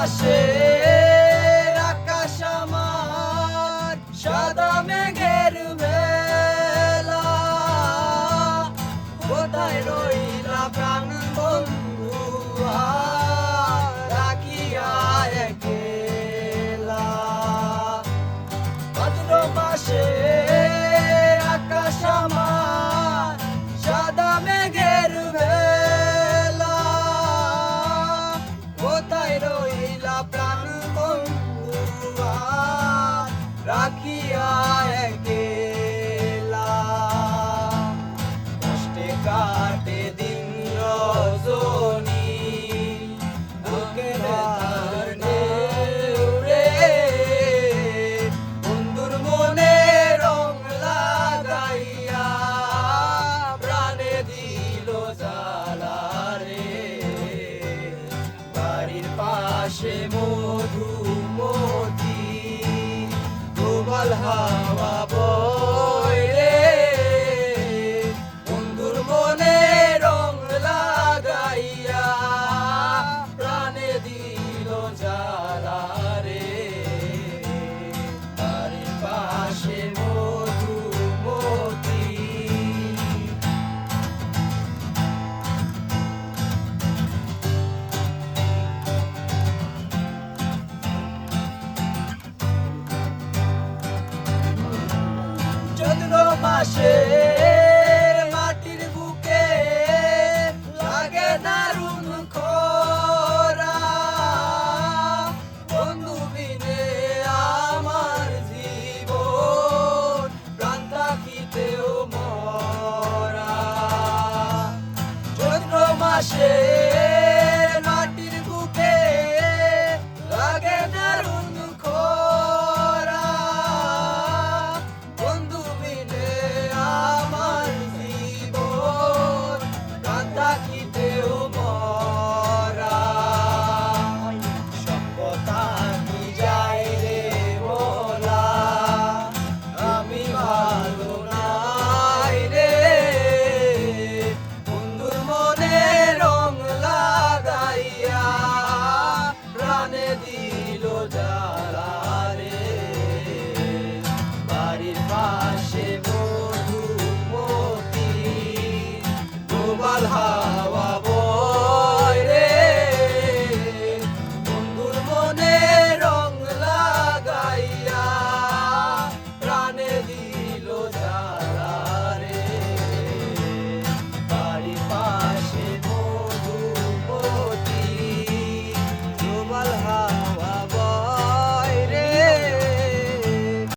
মাসের আকাশ আমার সাদা মেঘের ভেলা, কোথায় রইলা প্রাণ বন্ধু রাখিয়া একলা। ভাদ্র মাসের আকাশ আমার সাদা মেঘের ভেলা, কোথায় রইলা প্রাণ বন্ধু রাখিয়া একলা। কষ্টে কাটে দিন রজনী বুকের তারে উড়ে, বন্ধুর মনে রং লাগাইয়া প্রাণে দিল জ্বালা রে। বাড়ির পাশে মধুমতি প্রবল হাওয়া বয় রে, বন্ধুর মনে রং লাগাইয়া প্রাণে দিল জ্বালা রে। বাড়ির পাশে মধুমতি। চৈত্র মাসের মাটির বুকে লাগে দারুণ খরা, বন্ধু বিনে আমার জীবন প্রাণ থাকিতেও মরা। চৈত্র মাসে